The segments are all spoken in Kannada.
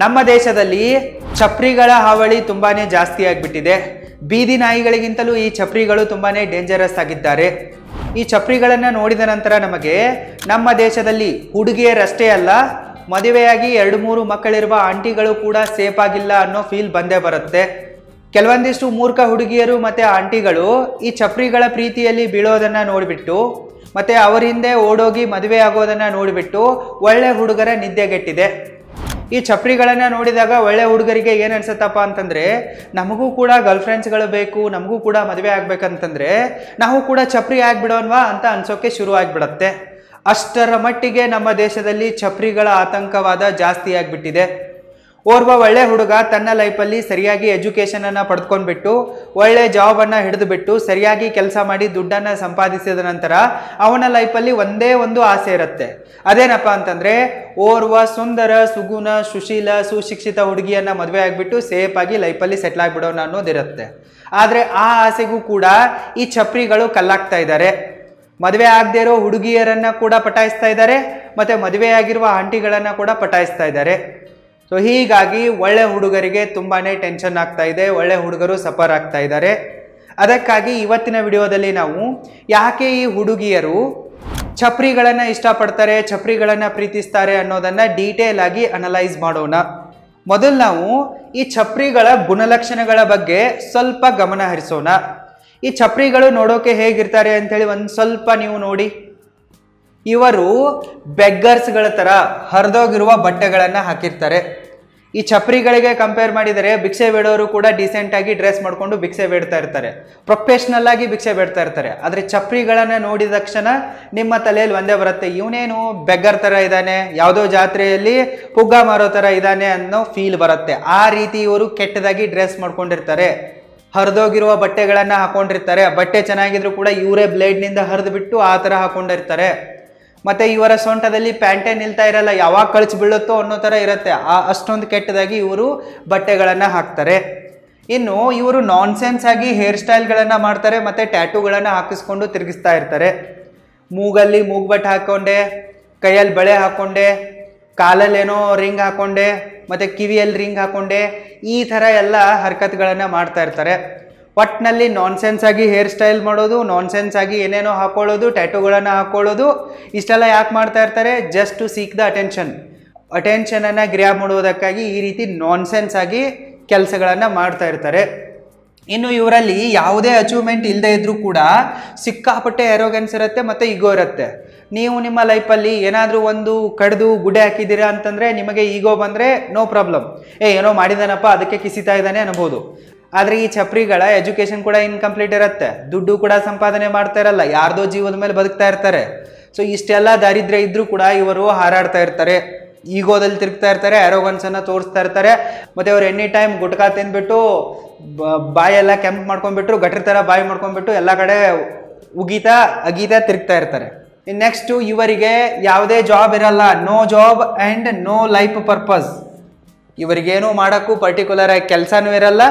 ನಮ್ಮ ದೇಶದಲ್ಲಿ ಚಪ್ರಿಗಳ ಹಾವಳಿ ತುಂಬಾನೇ ಜಾಸ್ತಿ ಆಗಿಬಿಟ್ಟಿದೆ. ಬೀದಿ ನಾಯಿಗಳಿಗಿಂತಲೂ ಈ ಚಪ್ರಿಗಳು ತುಂಬಾನೇ ಡೇಂಜರಸ್ ಆಗಿದ್ದಾರೆ. ಈ ಚಪ್ರಿಗಳನ್ನು ನೋಡಿದ ನಂತರ ನಮಗೆ ನಮ್ಮ ದೇಶದಲ್ಲಿ ಹುಡುಗಿಯರಷ್ಟೇ ಅಲ್ಲ, ಮದುವೆಯಾಗಿ 2-3 ಮಕ್ಕಳಿರುವ ಆಂಟಿಗಳು ಕೂಡ ಸೇಫ್ ಆಗಿಲ್ಲ ಅನ್ನೋ ಫೀಲ್ ಬಂದೇ ಬರುತ್ತೆ. ಕೆಲವೊಂದಿಷ್ಟು ಮೂರ್ಖ ಹುಡುಗಿಯರು ಮತ್ತು ಆಂಟಿಗಳು ಈ ಚಪ್ರಿಗಳ ಪ್ರೀತಿಯಲ್ಲಿ ಬೀಳೋದನ್ನು ನೋಡಿಬಿಟ್ಟು ಮತ್ತು ಅವರ ಹಿಂದೆ ಓಡೋಗಿ ಮದುವೆ ಆಗೋದನ್ನು ನೋಡಿಬಿಟ್ಟು ಒಳ್ಳೆ ಹುಡುಗರ ನಿದ್ದೆಗೆಟ್ಟಿದೆ. ಈ ಚಪ್ರಿಗಳನ್ನು ನೋಡಿದಾಗ ಒಳ್ಳೆ ಹುಡುಗರಿಗೆ ಏನು ಅನ್ಸುತ್ತಪ್ಪ ಅಂತಂದರೆ, ನಮಗೂ ಕೂಡ ಗರ್ಲ್ ಫ್ರೆಂಡ್ಸ್ಗಳು ಬೇಕು, ನಮಗೂ ಕೂಡ ಮದುವೆ ಆಗ್ಬೇಕಂತಂದರೆ ನಾವು ಕೂಡ ಚಪ್ರಿ ಆಗಿಬಿಡೋನ್ವಾ ಅಂತ ಅನ್ಸೋಕ್ಕೆ ಶುರು ಆಗಿಬಿಡತ್ತೆ. ಅಷ್ಟರ ಮಟ್ಟಿಗೆ ನಮ್ಮ ದೇಶದಲ್ಲಿ ಚಪ್ರಿಗಳ ಆತಂಕವಾದ ಜಾಸ್ತಿ ಆಗಿಬಿಟ್ಟಿದೆ. ಓರ್ವ ಒಳ್ಳೆ ಹುಡುಗ ತನ್ನ ಲೈಫಲ್ಲಿ ಸರಿಯಾಗಿ ಎಜುಕೇಷನನ್ನು ಪಡೆದುಕೊಂಡ್ಬಿಟ್ಟು ಒಳ್ಳೆ ಜಾಬನ್ನು ಹಿಡಿದುಬಿಟ್ಟು ಸರಿಯಾಗಿ ಕೆಲಸ ಮಾಡಿ ದುಡ್ಡನ್ನು ಸಂಪಾದಿಸಿದ ನಂತರ ಅವನ ಲೈಫಲ್ಲಿ ಒಂದೇ ಒಂದು ಆಸೆ ಇರುತ್ತೆ. ಅದೇನಪ್ಪ ಅಂತಂದರೆ, ಓರ್ವ ಸುಂದರ, ಸುಗುಣ, ಸುಶೀಲ, ಸುಶಿಕ್ಷಿತ ಹುಡುಗಿಯನ್ನು ಮದುವೆ ಆಗಿಬಿಟ್ಟು ಸೇಫಾಗಿ ಲೈಫಲ್ಲಿ ಸೆಟ್ಲ್ ಆಗಿಬಿಡೋಣ ಅನ್ನೋದಿರುತ್ತೆ. ಆದರೆ ಆ ಆಸೆಗೂ ಕೂಡ ಈ ಚಪ್ರಿಗಳು ಕಲ್ಲಾಗ್ತಾ ಇದ್ದಾರೆ. ಮದುವೆ ಆಗದೇ ಇರೋ ಹುಡುಗಿಯರನ್ನು ಕೂಡ ಪಟಾಯಿಸ್ತಾ ಇದ್ದಾರೆ ಮತ್ತು ಮದುವೆಯಾಗಿರುವ ಆಂಟಿಗಳನ್ನು ಕೂಡ ಪಟಾಯಿಸ್ತಾ ಇದ್ದಾರೆ. ಸೊ ಹೀಗಾಗಿ ಒಳ್ಳೆ ಹುಡುಗರಿಗೆ ತುಂಬಾ ಟೆನ್ಷನ್ ಆಗ್ತಾ ಇದೆ, ಒಳ್ಳೆ ಹುಡುಗರು ಸಫರ್ ಆಗ್ತಾ ಇದ್ದಾರೆ. ಅದಕ್ಕಾಗಿ ಇವತ್ತಿನ ವಿಡಿಯೋದಲ್ಲಿ ನಾವು ಯಾಕೆ ಈ ಹುಡುಗಿಯರು ಚಪ್ರಿಗಳನ್ನು ಇಷ್ಟಪಡ್ತಾರೆ, ಚಪ್ರಿಗಳನ್ನು ಪ್ರೀತಿಸ್ತಾರೆ ಅನ್ನೋದನ್ನು ಡೀಟೇಲ್ ಆಗಿ ಅನಲೈಸ್ ಮಾಡೋಣ. ಮೊದಲು ನಾವು ಈ ಚಪ್ರಿಗಳ ಗುಣಲಕ್ಷಣಗಳ ಬಗ್ಗೆ ಸ್ವಲ್ಪ ಗಮನ ಹರಿಸೋಣ. ಈ ಚಪ್ರಿಗಳು ನೋಡೋಕೆ ಹೇಗಿರ್ತಾರೆ ಅಂಥೇಳಿ ಒಂದು ಸ್ವಲ್ಪ ನೀವು ನೋಡಿ. ಇವರು ಬೆಗ್ಗರ್ಸ್ಗಳ ಥರ ಹರಿದೋಗಿರುವ ಬಟ್ಟೆಗಳನ್ನು ಹಾಕಿರ್ತಾರೆ. ಈ ಚಪ್ರಿಗಳಿಗೆ ಕಂಪೇರ್ ಮಾಡಿದರೆ ಭಿಕ್ಷೆ ಬೇಡೋರು ಕೂಡ ಡಿಸೆಂಟಾಗಿ ಡ್ರೆಸ್ ಮಾಡಿಕೊಂಡು ಭಿಕ್ಷೆ ಬೇಡ್ತಾ ಇರ್ತಾರೆ, ಪ್ರೊಫೆಷ್ನಲ್ ಆಗಿ ಭಿಕ್ಷೆ ಬೇಡ್ತಾ ಇರ್ತಾರೆ. ಆದರೆ ಚಪ್ರಿಗಳನ್ನು ನೋಡಿದ ತಕ್ಷಣ ನಿಮ್ಮ ತಲೆಯಲ್ಲಿ ಒಂದೇ ಬರುತ್ತೆ, ಇವನೇನು ಬೆಗ್ಗರ್ ಥರ ಇದ್ದಾನೆ, ಯಾವುದೋ ಜಾತ್ರೆಯಲ್ಲಿ ಪುಗ್ಗ ಮಾರೋ ಥರ ಇದ್ದಾನೆ ಅನ್ನೋ ಫೀಲ್ ಬರುತ್ತೆ. ಆ ರೀತಿ ಇವರು ಕೆಟ್ಟದಾಗಿ ಡ್ರೆಸ್ ಮಾಡ್ಕೊಂಡಿರ್ತಾರೆ, ಹರಿದೋಗಿರುವ ಬಟ್ಟೆಗಳನ್ನು ಹಾಕೊಂಡಿರ್ತಾರೆ. ಬಟ್ಟೆ ಚೆನ್ನಾಗಿದ್ರು ಕೂಡ ಇವರೇ ಬ್ಲೇಡ್ನಿಂದ ಹರಿದು ಬಿಟ್ಟು ಆ ಥರ ಹಾಕೊಂಡಿರ್ತಾರೆ. ಮತ್ತು ಇವರ ಸೊಂಟದಲ್ಲಿ ಪ್ಯಾಂಟೇ ನಿಲ್ತಾ ಇರಲ್ಲ, ಯಾವಾಗ ಕಳಚಿ ಬೀಳುತ್ತೋ ಅನ್ನೋ ಥರ ಇರುತ್ತೆ. ಅಷ್ಟೊಂದು ಕೆಟ್ಟದಾಗಿ ಇವರು ಬಟ್ಟೆಗಳನ್ನು ಹಾಕ್ತಾರೆ. ಇನ್ನು ಇವರು ನಾನ್ಸೆನ್ಸ್ ಆಗಿ ಹೇರ್ ಸ್ಟೈಲ್ಗಳನ್ನು ಮಾಡ್ತಾರೆ ಮತ್ತು ಟ್ಯಾಟೂಗಳನ್ನು ಹಾಕಿಸ್ಕೊಂಡು ತಿರುಗಿಸ್ತಾ ಇರ್ತಾರೆ. ಮೂಗಲ್ಲಿ ಮೂಗ್ಬಟ್ಟು ಹಾಕ್ಕೊಂಡೆ, ಕೈಯಲ್ಲಿ ಬಳೆ ಹಾಕ್ಕೊಂಡೆ, ಕಾಲಲ್ಲೇನೋ ರಿಂಗ್ ಹಾಕ್ಕೊಂಡೆ ಮತ್ತು ಕಿವಿಯಲ್ಲಿ ರಿಂಗ್ ಹಾಕ್ಕೊಂಡೆ, ಈ ಥರ ಎಲ್ಲ ಹರ್ಕತ್ಗಳನ್ನು ಮಾಡ್ತಾ ಇರ್ತಾರೆ. ಒಟ್ಟಿನಲ್ಲಿ ನಾನ್ಸೆನ್ಸ್ ಆಗಿ ಹೇರ್ ಸ್ಟೈಲ್ ಮಾಡೋದು, ನಾನ್ಸೆನ್ಸ್ ಆಗಿ ಏನೇನೋ ಹಾಕ್ಕೊಳ್ಳೋದು, ಟ್ಯಾಟೂಗಳನ್ನು ಹಾಕ್ಕೊಳ್ಳೋದು, ಇಷ್ಟೆಲ್ಲ ಯಾಕೆ ಮಾಡ್ತಾ ಇರ್ತಾರೆ? ಜಸ್ಟ್ ಟು ಸೀಕ್ ದ ಅಟೆನ್ಷನನ್ನು ಗ್ರ್ಯಾಬ್ ಮಾಡುವುದಕ್ಕಾಗಿ ಈ ರೀತಿ ನಾನ್ಸೆನ್ಸ್ ಆಗಿ ಕೆಲಸಗಳನ್ನು ಮಾಡ್ತಾ ಇರ್ತಾರೆ. ಇನ್ನು ಇವರಲ್ಲಿ ಯಾವುದೇ ಅಚೀವ್ಮೆಂಟ್ ಇಲ್ಲದೆ ಇದ್ದರೂ ಕೂಡ ಸಿಕ್ಕಾಪಟ್ಟೆ ಎರೋಗೆನ್ಸ್ ಇರುತ್ತೆ ಮತ್ತು ಈಗೋ ಇರುತ್ತೆ. ನೀವು ನಿಮ್ಮ ಲೈಫಲ್ಲಿ ಏನಾದರೂ ಒಂದು ಕಡಿದು ಗುಡ್ಡೆ ಹಾಕಿದ್ದೀರಾ ಅಂತಂದರೆ ನಿಮಗೆ ಈಗೋ ಬಂದರೆ ನೋ ಪ್ರಾಬ್ಲಮ್, ಏನೋ ಮಾಡಿದಾನಪ್ಪ ಅದಕ್ಕೆ ಕಿಸಿತಾ ಇದ್ದಾನೆ ಅನ್ಬೋದು. ಆದರೆ ಈ ಚಪ್ರಿಗಳ ಎಜುಕೇಷನ್ ಕೂಡ ಇನ್ಕಂಪ್ಲೀಟ್ ಇರುತ್ತೆ, ದುಡ್ಡು ಕೂಡ ಸಂಪಾದನೆ ಮಾಡ್ತಾ ಇರಲ್ಲ, ಯಾರ್ದೋ ಜೀವದ ಮೇಲೆ ಬದುಕ್ತಾ ಇರ್ತಾರೆ. ಸೊ ಇಷ್ಟೆಲ್ಲ ದಾರಿದ್ರ್ಯ ಇದ್ದರೂ ಕೂಡ ಇವರು ಹಾರಾಡ್ತಾ ಇರ್ತಾರೆ, ಈಗೋದಲ್ಲಿ ತಿರುಗ್ತಾ ಇರ್ತಾರೆ, ಆರೋಗನ್ಸನ್ನು ತೋರಿಸ್ತಾ ಇರ್ತಾರೆ. ಮತ್ತು ಅವ್ರು ಎನಿ ಟೈಮ್ ಗುಟ್ಕಾ ತಿಂದ್ಬಿಟ್ಟು ಬಾಯೆಲ್ಲ ಕೆಂಪು ಮಾಡ್ಕೊಂಡ್ಬಿಟ್ರು, ಗಟ್ರ ಥರ ಬಾಯಿ ಮಾಡ್ಕೊಂಡ್ಬಿಟ್ಟು ಎಲ್ಲ ಕಡೆ ಅಗೀತಾ ತಿರುಗ್ತಾ ಇರ್ತಾರೆ. ನೆಕ್ಸ್ಟು ಇವರಿಗೆ ಯಾವುದೇ ಜಾಬ್ ಇರಲ್ಲ, no job and no life purpose. ಇವರಿಗೇನು ಮಾಡೋಕ್ಕೂ ಪರ್ಟಿಕ್ಯುಲರ್ ಆಗಿ ಕೆಲಸನೂ ಇರಲ್ಲ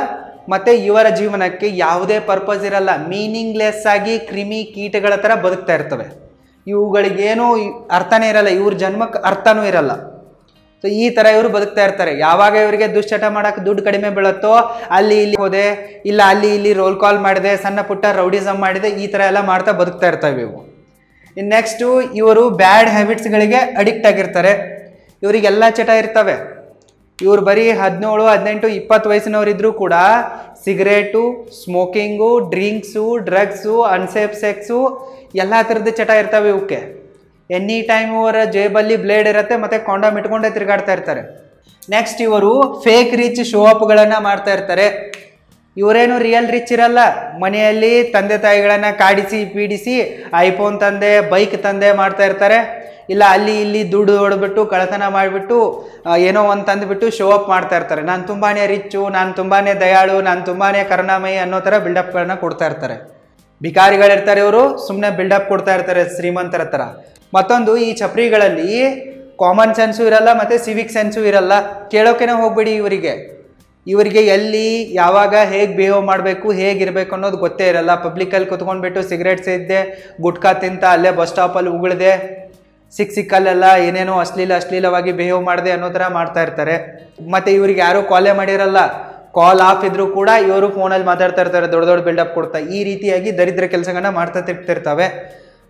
ಮತ್ತು ಇವರ ಜೀವನಕ್ಕೆ ಯಾವುದೇ ಪರ್ಪಸ್ ಇರಲ್ಲ. ಮೀನಿಂಗ್ಲೆಸ್ ಆಗಿ ಕ್ರಿಮಿ ಕೀಟಗಳ ಥರ ಬದುಕ್ತಾ ಇರ್ತವೆ. ಇವುಗಳಿಗೇನೂ ಅರ್ಥನೇ ಇರಲ್ಲ, ಇವ್ರ ಜನ್ಮಕ್ಕೆ ಅರ್ಥನೂ ಇರಲ್ಲ. ಸೊ ಈ ಥರ ಇವರು ಬದುಕ್ತಾ ಇರ್ತಾರೆ. ಯಾವಾಗ ಇವರಿಗೆ ದುಶ್ಚಟ ಮಾಡೋಕ್ಕೆ ದುಡ್ಡು ಕಡಿಮೆ ಬೀಳುತ್ತೋ ಅಲ್ಲಿ ಇಲ್ಲಿ ಹೋದೆ, ಇಲ್ಲ ಅಲ್ಲಿ ಇಲ್ಲಿ ರೋಲ್ ಕಾಲ್ ಮಾಡಿದೆ, ಸಣ್ಣ ಪುಟ್ಟ ರೌಡಿಸಮ್ ಮಾಡಿದೆ, ಈ ಥರ ಎಲ್ಲ ಮಾಡ್ತಾ ಬದುಕ್ತಾ ಇರ್ತವೆ ಇವು. ಇನ್ನು ನೆಕ್ಸ್ಟು ಇವರು ಬ್ಯಾಡ್ ಹ್ಯಾಬಿಟ್ಸ್ಗಳಿಗೆ ಅಡಿಕ್ಟ್ ಆಗಿರ್ತಾರೆ. ಇವರಿಗೆಲ್ಲ ಚಟ ಇರ್ತವೆ. ಇವ್ರು ಬರೀ 17, 18, 20 ವಯಸ್ಸಿನವರಿದ್ದರೂ ಕೂಡ cigarette, smoking, drinks, drugs, unsafe sex ಎಲ್ಲ ಥರದ ಚಟ ಇರ್ತವೆ ಇವಕ್ಕೆ. ಎನಿ ಟೈಮ್ ಇವರ ಜೇಬಲ್ಲಿ ಬ್ಲೇಡ್ ಇರುತ್ತೆ ಮತ್ತು ಕಾಂಡಮ್ ಇಟ್ಕೊಂಡೇ ತಿರುಗಾಡ್ತಾ ಇರ್ತಾರೆ. ನೆಕ್ಸ್ಟ್ ಇವರು ಫೇಕ್ ರಿಚ್ ಶೋ ಅಪ್ಗಳನ್ನು ಮಾಡ್ತಾ ಇರ್ತಾರೆ. ಇವರೇನು ರಿಯಲ್ ರಿಚ್ ಇರಲ್ಲ. ಮನೆಯಲ್ಲಿ ತಂದೆ ತಾಯಿಗಳನ್ನು ಕಾಡಿಸಿ ಪೀಡಿಸಿ ಐಫೋನ್ ತಂದೆ, ಬೈಕ್ ತಂದೆ ಮಾಡ್ತಾ ಇರ್ತಾರೆ. ಇಲ್ಲ ಅಲ್ಲಿ ಇಲ್ಲಿ ದುಡ್ಡು ಹೊಡೆದ್ಬಿಟ್ಟು ಕಳ್ಳತನ ಮಾಡಿಬಿಟ್ಟು ಏನೋ ಒಂದು ತಂದುಬಿಟ್ಟು ಶೋ ಅಪ್ ಮಾಡ್ತಾ ಇರ್ತಾರೆ. ನಾನು ತುಂಬಾ ರಿಚ್ಚು, ನಾನು ತುಂಬಾ ದಯಾಳು, ನಾನು ತುಂಬಾ ಕರುಣಾಮಯಿ ಅನ್ನೋ ಥರ ಬಿಲ್ಡಪ್ಗಳನ್ನ ಕೊಡ್ತಾ ಇರ್ತಾರೆ. ಭಿಕಾರಿಗಳಿರ್ತಾರೆ, ಇವರು ಸುಮ್ಮನೆ ಬಿಲ್ಡಪ್ ಕೊಡ್ತಾ ಇರ್ತಾರೆ ಶ್ರೀಮಂತರ ಥರ. ಮತ್ತೊಂದು, ಈ ಚಪ್ರಿಗಳಲ್ಲಿ ಕಾಮನ್ ಸೆನ್ಸು ಇರಲ್ಲ ಮತ್ತು ಸಿವಿಕ್ ಸೆನ್ಸು ಇರಲ್ಲ. ಕೇಳೋಕೆನೇ ಹೋಗ್ಬೇಡಿ ಇವರಿಗೆ ಎಲ್ಲಿ ಯಾವಾಗ ಹೇಗೆ ಬಿಹೇವ್ ಮಾಡಬೇಕು, ಹೇಗಿರಬೇಕು ಅನ್ನೋದು ಗೊತ್ತೇ ಇರಲ್ಲ. ಪಬ್ಲಿಕಲ್ಲಿ ಕುತ್ಕೊಂಡ್ಬಿಟ್ಟು ಸಿಗರೇಟ್ ಸೇದಿದೆ, ಗುಟ್ಕಾ ತಿಂತ ಅಲ್ಲೇ ಬಸ್ ಸ್ಟಾಪಲ್ಲಿ ಉಗುಳಿದೆ, ಸಿಕ್ಕಲ್ಲೆಲ್ಲ ಏನೇನೋ ಅಶ್ಲೀಲವಾಗಿ ಬಿಹೇವ್ ಮಾಡಿದೆ ಅನ್ನೋ ಥರ ಮಾಡ್ತಾ ಇರ್ತಾರೆ. ಮತ್ತು ಇವ್ರಿಗೆ ಯಾರೂ ಕಾಲೇ ಮಾಡಿರಲ್ಲ, ಕಾಲ್ ಆಫ್ ಇದ್ರೂ ಕೂಡ ಇವರು ಫೋನಲ್ಲಿ ಮಾತಾಡ್ತಾ ಇರ್ತಾರೆ, ದೊಡ್ಡ ದೊಡ್ಡ ಬಿಲ್ಡಪ್ ಕೊಡ್ತಾ. ಈ ರೀತಿಯಾಗಿ ದರಿದ್ರ ಕೆಲಸಗಳನ್ನ ಮಾಡ್ತಾ ತಿರ್ತಿರ್ತವೆ.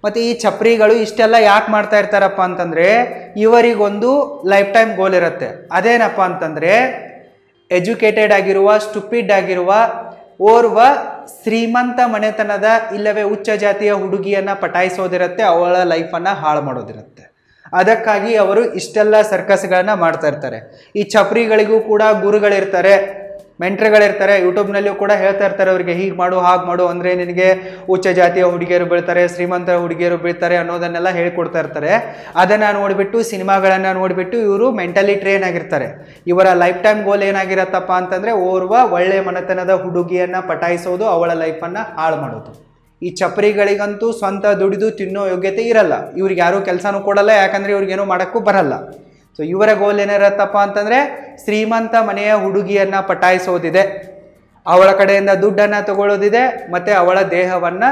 ಮತ್ತು ಈ ಚಪ್ರಿಗಳು ಇಷ್ಟೆಲ್ಲ ಯಾಕೆ ಮಾಡ್ತಾ ಇರ್ತಾರಪ್ಪ ಅಂತಂದರೆ ಇವರಿಗೊಂದು ಲೈಫ್ ಟೈಮ್ ಗೋಲ್ ಇರುತ್ತೆ. ಅದೇನಪ್ಪ ಅಂತಂದರೆ ಎಜುಕೇಟೆಡ್ ಆಗಿರುವ, ಸ್ಟುಪಿಡ್ ಆಗಿರುವ ಓರ್ವ ಶ್ರೀಮಂತ ಮನೆತನದ ಇಲ್ಲವೇ ಉಚ್ಚ ಜಾತಿಯ ಹುಡುಗಿಯನ್ನು ಪಟಾಯಿಸೋದಿರುತ್ತೆ, ಅವಳ ಲೈಫನ್ನು ಹಾಳು ಮಾಡೋದಿರುತ್ತೆ. ಅದಕ್ಕಾಗಿ ಅವರು ಇಷ್ಟೆಲ್ಲ ಸರ್ಕಸ್ಗಳನ್ನ ಮಾಡ್ತಾ ಇರ್ತಾರೆ. ಈ ಚಪ್ರಿಗಳಿಗೂ ಕೂಡ ಗುರುಗಳಿರ್ತಾರೆ, ಮೆಂಟ್ರಿಗಳಿರ್ತಾರೆ. ಯೂಟ್ಯೂಬ್ನಲ್ಲೂ ಕೂಡ ಹೇಳ್ತಾ ಇರ್ತಾರೆ ಅವರಿಗೆ, ಹೀಗೆ ಮಾಡು ಹಾಗೆ ಮಾಡು ಅಂದರೆ ನಿನಗೆ ಉಚ್ಚ ಜಾತಿಯ ಹುಡುಗಿಯರು ಬೀಳ್ತಾರೆ, ಶ್ರೀಮಂತ ಹುಡುಗಿಯರು ಬೀಳ್ತಾರೆ ಅನ್ನೋದನ್ನೆಲ್ಲ ಹೇಳ್ಕೊಡ್ತಾ ಇರ್ತಾರೆ. ಅದನ್ನು ನೋಡಿಬಿಟ್ಟು, ಸಿನಿಮಾಗಳನ್ನು ನೋಡಿಬಿಟ್ಟು ಇವರು ಮೆಂಟಲಿ ಟ್ರೈನ್ ಆಗಿರ್ತಾರೆ. ಇವರ ಲೈಫ್ ಟೈಮ್ ಗೋಲ್ ಏನಾಗಿರತ್ತಪ್ಪ ಅಂತಂದರೆ ಓರ್ವ ಒಳ್ಳೆ ಮನೆತನದ ಹುಡುಗಿಯನ್ನು ಪಟಾಯಿಸೋದು, ಅವಳ ಲೈಫನ್ನು ಹಾಳು ಮಾಡೋದು. ಈ ಚಪ್ರಿಗಳಿಗಂತೂ ಸ್ವಂತ ದುಡಿದು ತಿನ್ನೋ ಯೋಗ್ಯತೆ ಇರಲ್ಲ. ಇವ್ರಿಗೆ ಯಾರೂ ಕೆಲಸನೂ ಕೊಡಲ್ಲ, ಯಾಕಂದರೆ ಇವ್ರಿಗೇನೂ ಮಾಡೋಕ್ಕೂ ಬರಲ್ಲ. ಸೊ ಇವರ ಗೋಲ್ ಏನಿರತ್ತಪ್ಪ ಅಂತಂದರೆ ಶ್ರೀಮಂತ ಮನೆಯ ಹುಡುಗಿಯನ್ನು ಪಟಾಯಿಸೋದಿದೆ, ಅವಳ ಕಡೆಯಿಂದ ದುಡ್ಡನ್ನು ತಗೊಳ್ಳೋದಿದೆ, ಮತ್ತು ಅವಳ ದೇಹವನ್ನು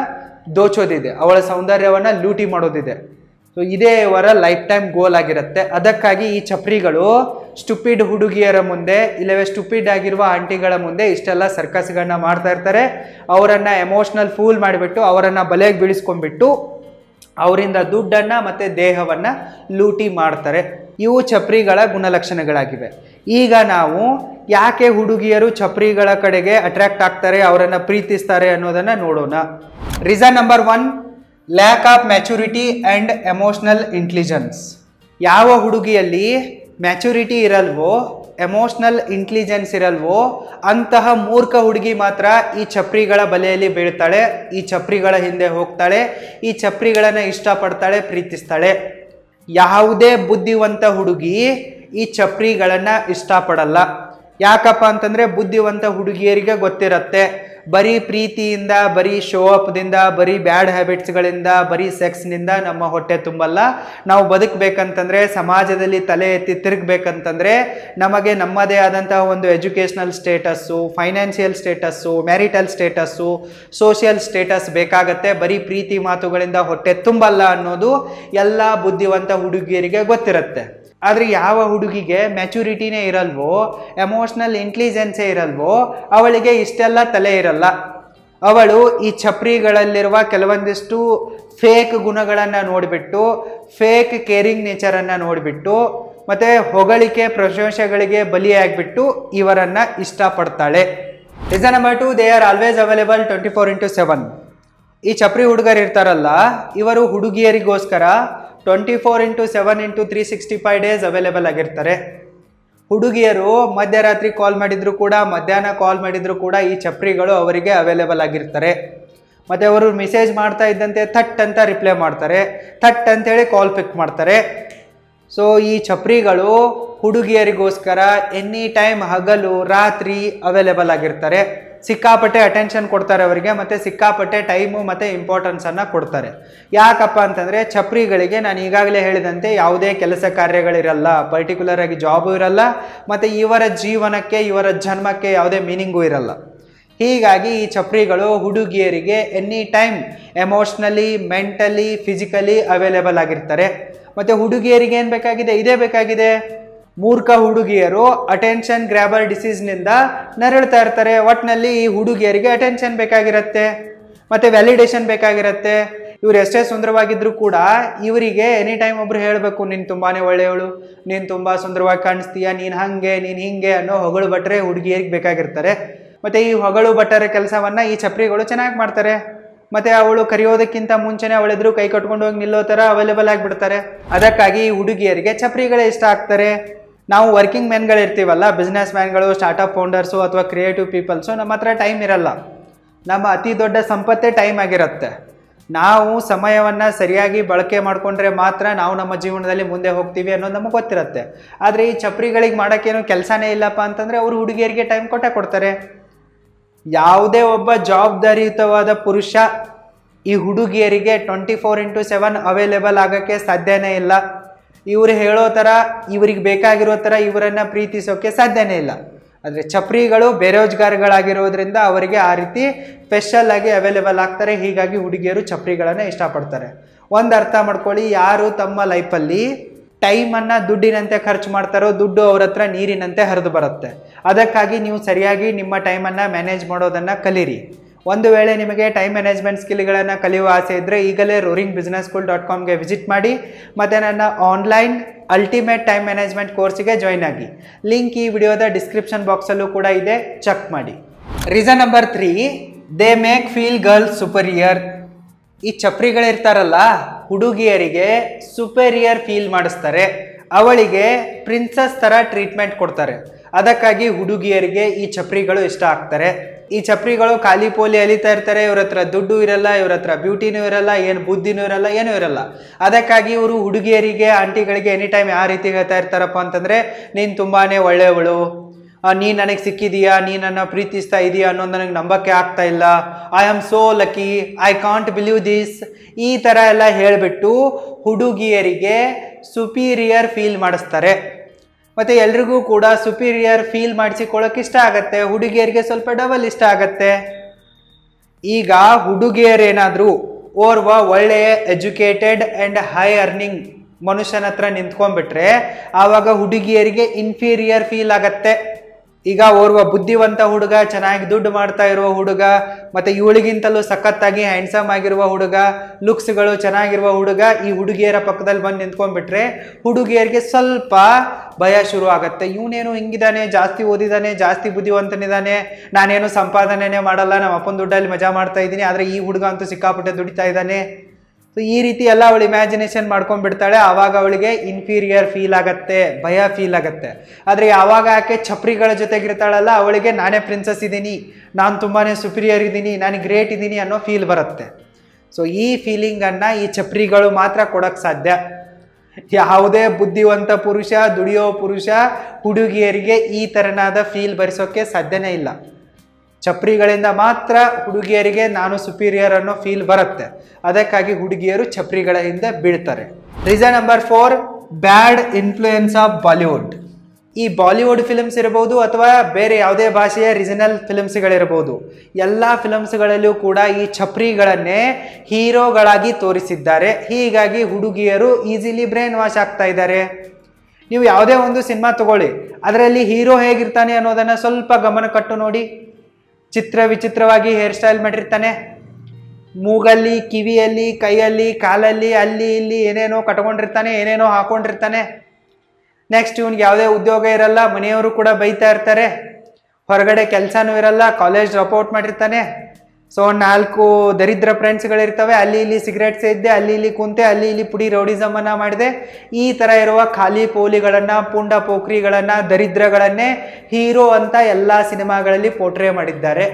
ದೋಚೋದಿದೆ, ಅವಳ ಸೌಂದರ್ಯವನ್ನು ಲೂಟಿ ಮಾಡೋದಿದೆ. ಸೊ ಇದೇ ಇವರ ಲೈಫ್ ಟೈಮ್ ಗೋಲ್ ಆಗಿರುತ್ತೆ. ಅದಕ್ಕಾಗಿ ಈ ಚಪ್ರಿಗಳು ಸ್ಟುಪಿಡ್ ಹುಡುಗಿಯರ ಮುಂದೆ ಇಲ್ಲವೇ ಸ್ಟುಪಿಡ್ ಆಗಿರುವ ಆಂಟಿಗಳ ಮುಂದೆ ಇಷ್ಟೆಲ್ಲ ಸರ್ಕಸ್ಗಳನ್ನ ಮಾಡ್ತಾ ಇರ್ತಾರೆ. ಅವರನ್ನು ಎಮೋಷ್ನಲ್ ಫೂಲ್ ಮಾಡಿಬಿಟ್ಟು, ಅವರನ್ನು ಬಲೆಗೆ ಬೀಳಿಸ್ಕೊಂಡ್ಬಿಟ್ಟು ಅವರಿಂದ ದುಡ್ಡನ್ನು ಮತ್ತು ದೇಹವನ್ನು ಲೂಟಿ ಮಾಡ್ತಾರೆ. ಇವು ಚಪ್ರಿಗಳ ಗುಣಲಕ್ಷಣಗಳಾಗಿವೆ. ಈಗ ನಾವು ಯಾಕೆ ಹುಡುಗಿಯರು ಚಪ್ರಿಗಳ ಕಡೆಗೆ ಅಟ್ರಾಕ್ಟ್ ಆಗ್ತಾರೆ, ಅವರನ್ನು ಪ್ರೀತಿಸ್ತಾರೆ ಅನ್ನೋದನ್ನು ನೋಡೋಣ. Reason number 1, lack of maturity and emotional intelligence. ಯಾವ ಹುಡುಗಿಯಲ್ಲಿ ಮ್ಯಾಚುರಿಟಿ ಇರಲ್ವೋ, ಎಮೋಷ್ನಲ್ ಇಂಟೆಲಿಜೆನ್ಸ್ ಇರಲ್ವೋ ಅಂತಹ ಮೂರ್ಖ ಹುಡುಗಿ ಮಾತ್ರ ಈ ಚಪ್ರಿಗಳ ಬಲೆಯಲ್ಲಿ ಬೀಳ್ತಾಳೆ, ಈ ಚಪ್ರಿಗಳ ಹಿಂದೆ ಹೋಗ್ತಾಳೆ, ಈ ಚಪ್ರಿಗಳನ್ನು ಇಷ್ಟಪಡ್ತಾಳೆ, ಪ್ರೀತಿಸ್ತಾಳೆ. ಯಾವುದೇ ಬುದ್ಧಿವಂತ ಹುಡುಗಿ ಈ ಚಪ್ರಿಗಳನ್ನು ಇಷ್ಟಪಡಲ್ಲ. ಯಾಕಪ್ಪ ಅಂತಂದರೆ ಬುದ್ಧಿವಂತ ಹುಡುಗಿಯರಿಗೆ ಗೊತ್ತಿರುತ್ತೆ, ಬರೀ ಪ್ರೀತಿಯಿಂದ, ಬರೀ ಶೋ ಅಪ್ದಿಂದ, ಬರೀ ಬ್ಯಾಡ್ ಹ್ಯಾಬಿಟ್ಸ್ಗಳಿಂದ, ಬರೀ ಸೆಕ್ಸ್ನಿಂದ ನಮ್ಮ ಹೊಟ್ಟೆ ತುಂಬಲ್ಲ. ನಾವು ಬದುಕಬೇಕಂತಂದರೆ, ಸಮಾಜದಲ್ಲಿ ತಲೆ ಎತ್ತಿ ತಿರುಗಬೇಕಂತಂದರೆ ನಮಗೆ ನಮ್ಮದೇ ಆದಂತಹ ಒಂದು educational status, financial status, marital status, social status ಬೇಕಾಗತ್ತೆ. ಬರೀ ಪ್ರೀತಿ ಮಾತುಗಳಿಂದ ಹೊಟ್ಟೆ ತುಂಬಲ್ಲ ಅನ್ನೋದು ಎಲ್ಲ ಬುದ್ಧಿವಂತ ಹುಡುಗಿಯರಿಗೆ ಗೊತ್ತಿರುತ್ತೆ. ಆದರೆ ಯಾವ ಹುಡುಗಿಗೆ ಮ್ಯಾಚುರಿಟಿನೇ ಇರಲ್ವೋ, ಎಮೋಷ್ನಲ್ ಇಂಟೆಲಿಜೆನ್ಸೇ ಇರಲ್ವೋ, ಅವಳಿಗೆ ಇಷ್ಟೆಲ್ಲ ತಲೆ ಇರಲ್ಲ. ಅವಳು ಈ ಚಪ್ರಿಗಳಲ್ಲಿರುವ ಕೆಲವೊಂದಿಷ್ಟು ಫೇಕ್ ಗುಣಗಳನ್ನು ನೋಡಿಬಿಟ್ಟು, ಫೇಕ್ ಕೇರಿಂಗ್ ನೇಚರನ್ನು ನೋಡಿಬಿಟ್ಟು, ಮತ್ತು ಹೊಗಳಿಕೆ ಪ್ರಶಂಸೆಗಳಿಗೆ ಬಲಿಯಾಗಿಬಿಟ್ಟು ಇವರನ್ನು ಇಷ್ಟಪಡ್ತಾಳೆ. Reason number 2, they are always available 24/7. ಈ ಚಪ್ರಿ ಹುಡುಗರು ಇರ್ತಾರಲ್ಲ, ಇವರು ಹುಡುಗಿಯರಿಗೋಸ್ಕರ 24/7 365 ಡೇಸ್ ಅವೈಲೇಬಲ್ ಆಗಿರ್ತಾರೆ. ಹುಡುಗಿಯರು ಮಧ್ಯರಾತ್ರಿ ಕಾಲ್ ಮಾಡಿದ್ರು ಕೂಡ, ಮಧ್ಯಾಹ್ನ ಕಾಲ್ ಮಾಡಿದ್ರು ಕೂಡ ಈ ಚಪ್ರಿಗಳು ಅವರಿಗೆ ಅವೈಲೇಬಲ್ ಆಗಿರ್ತಾರೆ. ಮತ್ತು ಅವರು ಮೆಸೇಜ್ ಮಾಡ್ತಾ ಇದ್ದಂತೆ ಥಟ್ ಅಂತ ರಿಪ್ಲೈ ಮಾಡ್ತಾರೆ, ಥಟ್ ಅಂತೇಳಿ ಕಾಲ್ ಪಿಕ್ ಮಾಡ್ತಾರೆ. ಸೊ ಈ ಚಪ್ರಿಗಳು ಹುಡುಗಿಯರಿಗೋಸ್ಕರ ಎನಿ ಟೈಮ್, ಹಗಲು ರಾತ್ರಿ ಅವೈಲೇಬಲ್ ಆಗಿರ್ತಾರೆ. ಸಿಕ್ಕಾಪಟ್ಟೆ ಅಟೆನ್ಷನ್ ಕೊಡ್ತಾರೆ ಅವರಿಗೆ, ಮತ್ತು ಸಿಕ್ಕಾಪಟ್ಟೆ ಟೈಮು ಮತ್ತು ಇಂಪಾರ್ಟೆನ್ಸನ್ನು ಕೊಡ್ತಾರೆ. ಯಾಕಪ್ಪ ಅಂತಂದರೆ ಚಪ್ರಿಗಳಿಗೆ ನಾನು ಈಗಾಗಲೇ ಹೇಳಿದಂತೆ ಯಾವುದೇ ಕೆಲಸ ಕಾರ್ಯಗಳಿರಲ್ಲ, ಪರ್ಟಿಕ್ಯುಲರ್ ಆಗಿ ಜಾಬು ಇರಲ್ಲ, ಮತ್ತು ಇವರ ಜೀವನಕ್ಕೆ, ಇವರ ಜನ್ಮಕ್ಕೆ ಯಾವುದೇ ಮೀನಿಂಗೂ ಇರಲ್ಲ. ಹೀಗಾಗಿ ಈ ಚಪ್ರಿಗಳು ಹುಡುಗಿಯರಿಗೆ any time emotionally, mentally, physically available ಆಗಿರ್ತಾರೆ. ಮತ್ತು ಹುಡುಗಿಯರಿಗೆ ಏನು ಬೇಕಾಗಿದೆ? ಇದೇ ಬೇಕಾಗಿದೆ. ಮೂರ್ಖ ಹುಡುಗಿಯರು ಅಟೆನ್ಷನ್ ಗ್ರ್ಯಾಬರ್ ಡಿಸೀಸ್ನಿಂದ ನರಳ್ತಾ ಇರ್ತಾರೆ. ಒಟ್ಟಿನಲ್ಲಿ ಈ ಹುಡುಗಿಯರಿಗೆ ಅಟೆನ್ಷನ್ ಬೇಕಾಗಿರುತ್ತೆ, ಮತ್ತು ವ್ಯಾಲಿಡೇಷನ್ ಬೇಕಾಗಿರುತ್ತೆ. ಇವ್ರು ಎಷ್ಟೇ ಸುಂದರವಾಗಿದ್ದರೂ ಕೂಡ ಇವರಿಗೆ ಎನಿ ಟೈಮ್ ಒಬ್ರು ಹೇಳಬೇಕು, ನೀನು ತುಂಬಾ ಒಳ್ಳೆಯವಳು, ನೀನು ತುಂಬ ಸುಂದರವಾಗಿ ಕಾಣಿಸ್ತೀಯ, ನೀನು ಹಾಗೆ, ನೀನು ಹಿಂಗೆ ಅನ್ನೋ ಹೊಗಳು ಭಟ್ರೆ ಹುಡುಗಿಯರಿಗೆ ಬೇಕಾಗಿರ್ತಾರೆ. ಮತ್ತು ಈ ಹೊಗಳು ಭಟ್ಟರ ಕೆಲಸವನ್ನು ಈ ಚಪ್ರಿಗಳು ಚೆನ್ನಾಗಿ ಮಾಡ್ತಾರೆ. ಮತ್ತು ಅವಳು ಕರೆಯೋದಕ್ಕಿಂತ ಮುಂಚೆನೇ ಅವಳೆದ್ರು ಕೈ ಕಟ್ಕೊಂಡು ಹೋಗಿ ನಿಲ್ಲೋ ಥರ ಅವೈಲೇಬಲ್ ಆಗಿಬಿಡ್ತಾರೆ. ಅದಕ್ಕಾಗಿ ಈ ಹುಡುಗಿಯರಿಗೆ ಚಪ್ರಿಗಳೇ ಇಷ್ಟ ಆಗ್ತಾರೆ. ನಾವು ವರ್ಕಿಂಗ್ ಮ್ಯಾನ್ಗಳಿರ್ತೀವಲ್ಲ, ಬಿಸ್ನೆಸ್ ಮ್ಯಾನ್ಗಳು, ಸ್ಟಾರ್ಟಪ್ ಫೌಂಡರ್ಸು ಅಥವಾ ಕ್ರಿಯೇಟಿವ್ ಪೀಪಲ್ಸು, ನಮ್ಮ ಹತ್ರ ಟೈಮ್ ಇರಲ್ಲ. ನಮ್ಮ ಅತಿ ದೊಡ್ಡ ಸಂಪತ್ತೇ ಟೈಮ್ ಆಗಿರುತ್ತೆ. ನಾವು ಸಮಯವನ್ನು ಸರಿಯಾಗಿ ಬಳಕೆ ಮಾಡಿಕೊಂಡ್ರೆ ಮಾತ್ರ ನಾವು ನಮ್ಮ ಜೀವನದಲ್ಲಿ ಮುಂದೆ ಹೋಗ್ತೀವಿ ಅನ್ನೋದು ನಮಗೆ ಗೊತ್ತಿರುತ್ತೆ. ಆದರೆ ಈ ಚಪ್ರಿಗಳಿಗೆ ಮಾಡೋಕ್ಕೇನು ಕೆಲಸನೇ ಇಲ್ಲಪ್ಪ ಅಂತಂದರೆ ಅವರು ಹುಡುಗಿಯರಿಗೆ ಟೈಮ್ ಕೊಡ್ತಾರೆ. ಯಾವುದೇ ಒಬ್ಬ ಜವಾಬ್ದಾರಿಯುತವಾದ ಪುರುಷ ಈ ಹುಡುಗಿಯರಿಗೆ 24/7 ಅವೈಲೇಬಲ್ ಆಗೋಕ್ಕೆ ಸಾಧ್ಯನೇ ಇಲ್ಲ. ಇವರು ಹೇಳೋ ಥರ, ಇವ್ರಿಗೆ ಬೇಕಾಗಿರೋ ಥರ ಇವರನ್ನು ಪ್ರೀತಿಸೋಕ್ಕೆ ಸಾಧ್ಯನೇ ಇಲ್ಲ. ಆದರೆ ಚಪ್ರಿಗಳು ಬೇರೋಜ್ಗಾರ್ಗಳಾಗಿರೋದ್ರಿಂದ ಅವರಿಗೆ ಆ ರೀತಿ ಸ್ಪೆಷಲ್ ಆಗಿ ಅವೈಲೇಬಲ್ ಆಗ್ತಾರೆ. ಹೀಗಾಗಿ ಹುಡುಗಿಯರು ಚಪ್ರಿಗಳನ್ನು ಇಷ್ಟಪಡ್ತಾರೆ. ಒಂದು ಅರ್ಥ ಮಾಡ್ಕೊಳ್ಳಿ, ಯಾರು ತಮ್ಮ ಲೈಫಲ್ಲಿ ಟೈಮನ್ನು ದುಡ್ಡಿನಂತೆ ಖರ್ಚು ಮಾಡ್ತಾರೋ ದುಡ್ಡು ಅವ್ರ ಹತ್ರ ನೀರಿನಂತೆ ಹರಿದು ಬರುತ್ತೆ. ಅದಕ್ಕಾಗಿ ನೀವು ಸರಿಯಾಗಿ ನಿಮ್ಮ ಟೈಮನ್ನು ಮ್ಯಾನೇಜ್ ಮಾಡೋದನ್ನು ಕಲೀರಿ. ಒಂದು ವೇಳೆ ನಿಮಗೆ ಟೈಮ್ ಮ್ಯಾನೇಜ್ಮೆಂಟ್ ಸ್ಕಿಲ್ಗಳನ್ನು ಕಲಿಯುವ ಆಸೆ ಇದ್ದರೆ ಈಗಲೇ roaringbusinessschool.comಗೆ ವಿಸಿಟ್ ಮಾಡಿ ಮತ್ತು ನನ್ನ ಆನ್ಲೈನ್ ಅಲ್ಟಿಮೇಟ್ ಟೈಮ್ ಮ್ಯಾನೇಜ್ಮೆಂಟ್ ಕೋರ್ಸಿಗೆ ಜಾಯ್ನ್ ಆಗಿ. ಲಿಂಕ್ ಈ ವಿಡಿಯೋದ ಡಿಸ್ಕ್ರಿಪ್ಷನ್ ಬಾಕ್ಸಲ್ಲೂ ಕೂಡ ಇದೆ, ಚೆಕ್ ಮಾಡಿ. Reason number 3, they make feel girls superior. ಈ ಚಪ್ರಿಗಳಿರ್ತಾರಲ್ಲ, ಹುಡುಗಿಯರಿಗೆ ಸುಪೀರಿಯರ್ ಫೀಲ್ ಮಾಡಿಸ್ತಾರೆ, ಅವಳಿಗೆ ಪ್ರಿನ್ಸಸ್ ಥರ ಟ್ರೀಟ್ಮೆಂಟ್ ಕೊಡ್ತಾರೆ. ಅದಕ್ಕಾಗಿ ಹುಡುಗಿಯರಿಗೆ ಈ ಚಪ್ರಿಗಳು ಇಷ್ಟ ಆಗ್ತಾರೆ. ಈ ಚಪ್ರಿಗಳು ಖಾಲಿ ಪೋಲಿ ಅಲಿತಾ ಇರ್ತಾರೆ, ಇವ್ರ ಹತ್ರ ದುಡ್ಡು ಇರಲ್ಲ, ಇವ್ರ ಹತ್ರ ಬ್ಯೂಟಿನೂ ಇರಲ್ಲ, ಏನು ಬುದ್ಧಿನೂ ಇರಲ್ಲ, ಏನೂ ಇರಲ್ಲ. ಅದಕ್ಕಾಗಿ ಇವರು ಹುಡುಗಿಯರಿಗೆ, ಆಂಟಿಗಳಿಗೆ ಎನಿ ಟೈಮ್ ಯಾವ ರೀತಿ ಹೇಳ್ತಾ ಇರ್ತಾರಪ್ಪ ಅಂತಂದರೆ, ನೀನು ತುಂಬಾ ಒಳ್ಳೆಯವಳು, ನೀ ನನಗೆ ಸಿಕ್ಕಿದೀಯಾ, ನೀ ನನ್ನ ಪ್ರೀತಿಸ್ತಾ ಇದೀಯಾ ಅನ್ನೋದು ನನಗೆ ನಂಬಕ್ಕೆ ಆಗ್ತಾ ಇಲ್ಲ, I am so lucky, I can't believe this, ಈ ಥರ ಎಲ್ಲ ಹೇಳಿಬಿಟ್ಟು ಹುಡುಗಿಯರಿಗೆ ಸುಪೀರಿಯರ್ ಫೀಲ್ ಮಾಡಿಸ್ತಾರೆ. ಮತ್ತು ಎಲ್ರಿಗೂ ಕೂಡ ಸುಪೀರಿಯರ್ ಫೀಲ್ ಮಾಡಿಸಿಕೊಳ್ಳೋಕೆ ಇಷ್ಟ ಆಗತ್ತೆ, ಹುಡುಗಿಯರಿಗೆ ಸ್ವಲ್ಪ ಡಬಲ್ ಇಷ್ಟ ಆಗತ್ತೆ. ಈಗ ಹುಡುಗಿಯರೇನಾದರೂ ಓರ್ವ ಒಳ್ಳೆಯ ಎಜುಕೇಟೆಡ್ ಆ್ಯಂಡ್ ಹೈ ಅರ್ನಿಂಗ್ ಮನುಷ್ಯನ ಹತ್ರ ನಿಂತ್ಕೊಂಡ್ಬಿಟ್ರೆ ಆವಾಗ ಹುಡುಗಿಯರಿಗೆ ಇನ್ಫೀರಿಯರ್ ಫೀಲ್ ಆಗತ್ತೆ. ಈಗ ಓರ್ವ ಬುದ್ಧಿವಂತ ಹುಡುಗ, ಚೆನ್ನಾಗಿ ದುಡ್ಡು ಮಾಡ್ತಾ ಇರುವ ಹುಡುಗ, ಮತ್ತು ಇವಳಿಗಿಂತಲೂ ಸಖತ್ತಾಗಿ ಹ್ಯಾಂಡ್ಸಮ್ ಆಗಿರುವ ಹುಡುಗ, ಲುಕ್ಸ್ಗಳು ಚೆನ್ನಾಗಿರುವ ಹುಡುಗ ಈ ಹುಡುಗಿಯರ ಪಕ್ಕದಲ್ಲಿ ಬಂದು ನಿಂತ್ಕೊಂಡ್ಬಿಟ್ರೆ ಹುಡುಗಿಯರಿಗೆ ಸ್ವಲ್ಪ ಭಯ ಶುರು ಆಗುತ್ತೆ. ಇವನೇನು ಹಿಂಗಿದ್ದಾನೆ, ಜಾಸ್ತಿ ಓದಿದ್ದಾನೆ, ಜಾಸ್ತಿ ಬುದ್ಧಿವಂತನಿದ್ದಾನೆ, ನಾನೇನು ಸಂಪಾದನೆನೇ ಮಾಡಲ್ಲ, ನಮ್ಮ ಅಪ್ಪನ ದುಡ್ಡಲ್ಲಿ ಮಜಾ ಮಾಡ್ತಾ ಇದ್ದೀನಿ, ಆದರೆ ಈ ಹುಡುಗ ಅಂತೂ ಸಿಕ್ಕಾಪಟ್ಟೆ ದುಡಿತಾ ಇದ್ದಾನೆ. ಸೊ ಈ ರೀತಿ ಎಲ್ಲ ಅವಳು ಇಮ್ಯಾಜಿನೇಷನ್ ಮಾಡ್ಕೊಂಡ್ಬಿಡ್ತಾಳೆ. ಆವಾಗ ಅವಳಿಗೆ ಇನ್ಫೀರಿಯರ್ ಫೀಲ್ ಆಗತ್ತೆ, ಭಯ ಫೀಲ್ ಆಗತ್ತೆ. ಆದರೆ ಯಾವಾಗ ಆಕೆ ಚಪ್ರಿಗಳ ಜೊತೆಗಿರ್ತಾಳಲ್ಲ, ಅವಳಿಗೆ ನಾನೇ ಪ್ರಿನ್ಸಸ್ ಇದ್ದೀನಿ, ನಾನು ತುಂಬಾ ಸುಪೀರಿಯರ್ ಇದ್ದೀನಿ, ನಾನು ಗ್ರೇಟ್ ಇದ್ದೀನಿ ಅನ್ನೋ ಫೀಲ್ ಬರುತ್ತೆ. ಸೊ ಈ ಫೀಲಿಂಗನ್ನು ಈ ಚಪ್ರಿಗಳು ಮಾತ್ರ ಕೊಡೋಕ್ಕೆ ಸಾಧ್ಯ. ಯಾವುದೇ ಬುದ್ಧಿವಂತ ಪುರುಷ, ದುಡಿಯೋ ಪುರುಷ ಹುಡುಗಿಯರಿಗೆ ಈ ಥರನಾದ ಫೀಲ್ ಭರಿಸೋಕ್ಕೆ ಸಾಧ್ಯನೇ ಇಲ್ಲ. ಚಪ್ರಿಗಳಿಂದ ಮಾತ್ರ ಹುಡುಗಿಯರಿಗೆ ನಾನು ಸುಪೀರಿಯರ್ ಅನ್ನೋ ಫೀಲ್ ಬರುತ್ತೆ. ಅದಕ್ಕಾಗಿ ಹುಡುಗಿಯರು ಚಪ್ರಿಗಳ ಹಿಂದೆ ಬೀಳ್ತಾರೆ. Reason number 4, bad influence of Bollywood. ಈ ಬಾಲಿವುಡ್ ಫಿಲ್ಮ್ಸ್ ಇರಬಹುದು ಅಥವಾ ಬೇರೆ ಯಾವುದೇ ಭಾಷೆಯ ರೀಜನಲ್ ಫಿಲ್ಮ್ಸ್ಗಳಿರಬಹುದು, ಎಲ್ಲ ಫಿಲ್ಮ್ಸ್ಗಳಲ್ಲೂ ಕೂಡ ಈ ಚಪ್ರಿಗಳನ್ನೇ ಹೀರೋಗಳಾಗಿ ತೋರಿಸಿದ್ದಾರೆ. ಹೀಗಾಗಿ ಹುಡುಗಿಯರು ಈಸಿಲಿ ಬ್ರೈನ್ ವಾಶ್ ಆಗ್ತಾ ಇದ್ದಾರೆ. ನೀವು ಯಾವುದೇ ಒಂದು ಸಿನಿಮಾ ತಗೊಳ್ಳಿ, ಅದರಲ್ಲಿ ಹೀರೋ ಹೇಗಿರ್ತಾನೆ ಅನ್ನೋದನ್ನು ಸ್ವಲ್ಪ ಗಮನ ಕೊಟ್ಟು ನೋಡಿ. ವಿಚಿತ್ರವಾಗಿ ಹೇರ್ ಸ್ಟೈಲ್ ಮಾಡಿರ್ತಾನೆ, ಮೂಗಲ್ಲಿ, ಕಿವಿಯಲ್ಲಿ, ಕೈಯಲ್ಲಿ, ಕಾಲಲ್ಲಿ, ಅಲ್ಲಿ ಇಲ್ಲಿ ಏನೇನೋ ಕಟ್ಕೊಂಡಿರ್ತಾನೆ, ಏನೇನೋ ಹಾಕೊಂಡಿರ್ತಾನೆ. ನೆಕ್ಸ್ಟ್ ಇವನಿಗೆ ಯಾವುದೇ ಉದ್ಯೋಗ ಇರಲ್ಲ, ಮನೆಯವರು ಕೂಡ ಬೈತಾ ಇರ್ತಾರೆ, ಹೊರಗಡೆ ಕೆಲಸನೂ ಇರಲ್ಲ, ಕಾಲೇಜ್ ಡ್ರಾಪ್ಔಟ್ ಮಾಡಿರ್ತಾನೆ. ಸೊ 4 ದರಿದ್ರ ಫ್ರೆಂಡ್ಸ್ಗಳಿರ್ತವೆ, ಅಲ್ಲಿ ಇಲ್ಲಿ ಸಿಗರೇಟ್ ಸೇದ್ದೆ, ಅಲ್ಲಿ ಇಲ್ಲಿ ಕುಂತೆ, ಅಲ್ಲಿ ಇಲ್ಲಿ ಪುಡಿ ರೌಡಿಸಮನ್ನು ಮಾಡಿದೆ. ಈ ಥರ ಇರುವ ಖಾಲಿ ಪೋಲಿಗಳನ್ನು, ಪುಂಡ ಪೋಖ್ರಿಗಳನ್ನು, ದರಿದ್ರಗಳನ್ನೇ ಹೀರೋ ಅಂತ ಎಲ್ಲ ಸಿನಿಮಾಗಳಲ್ಲಿ ಪೋರ್ಟ್ರೇ ಮಾಡಿದ್ದಾರೆ.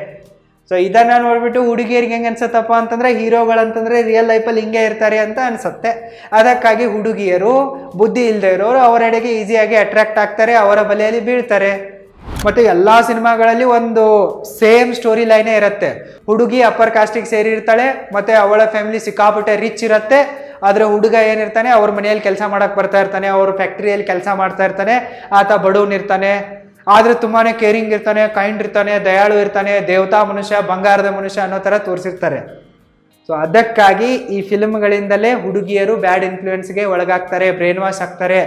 ಸೊ ಇದನ್ನು ನೋಡಿಬಿಟ್ಟು ಹುಡುಗಿಯರಿಗೆ ಹೆಂಗೆ ಅನ್ಸುತ್ತಪ್ಪ ಅಂತಂದರೆ, ಹೀರೋಗಳಂತಂದರೆ ರಿಯಲ್ ಲೈಫಲ್ಲಿ ಹಿಂಗೆ ಇರ್ತಾರೆ ಅಂತ ಅನಿಸುತ್ತೆ. ಅದಕ್ಕಾಗಿ ಹುಡುಗಿಯರು, ಬುದ್ಧಿ ಇಲ್ಲದೆ ಇರೋರು ಅವರೆಡೆಗೆ ಈಸಿಯಾಗಿ ಅಟ್ರಾಕ್ಟ್ ಆಗ್ತಾರೆ, ಅವರ ಬಲೆಯಲ್ಲಿ ಬೀಳ್ತಾರೆ. ಮತ್ತು ಎಲ್ಲ ಸಿನಿಮಾಗಳಲ್ಲಿ ಒಂದು ಸೇಮ್ ಸ್ಟೋರಿ ಲೈನೇ ಇರುತ್ತೆ. ಹುಡುಗಿ ಅಪ್ಪರ್ ಕಾಸ್ಟಿಗೆ ಸೇರಿರ್ತಾಳೆ, ಮತ್ತು ಅವಳ ಫ್ಯಾಮಿಲಿ ಸಿಕ್ಕಾಪಟ್ಟೆ ರಿಚ್ ಇರುತ್ತೆ. ಆದರೆ ಹುಡುಗ ಏನಿರ್ತಾನೆ, ಅವ್ರ ಮನೆಯಲ್ಲಿ ಕೆಲಸ ಮಾಡೋಕ್ಕೆ ಬರ್ತಾ ಇರ್ತಾನೆ, ಅವ್ರ ಫ್ಯಾಕ್ಟ್ರಿಯಲ್ಲಿ ಕೆಲಸ ಮಾಡ್ತಾ ಇರ್ತಾನೆ. ಆತ ಬಡವನಿರ್ತಾನೆ, ಆದರೆ ತುಂಬಾ ಕೇರಿಂಗ್ ಇರ್ತಾನೆ, ಕೈಂಡ್ ಇರ್ತಾನೆ, ದಯಾಳು ಇರ್ತಾನೆ, ದೇವತಾ ಮನುಷ್ಯ, ಬಂಗಾರದ ಮನುಷ್ಯ ಅನ್ನೋ ಥರ ತೋರಿಸಿರ್ತಾರೆ. ಸೊ ಅದಕ್ಕಾಗಿ ಈ ಫಿಲ್ಮ್ಗಳಿಂದಲೇ ಹುಡುಗಿಯರು ಬ್ಯಾಡ್ ಇನ್ಫ್ಲೂಯೆನ್ಸ್ಗೆ ಒಳಗಾಗ್ತಾರೆ, ಬ್ರೈನ್ ವಾಶ್ ಆಗ್ತಾರೆ.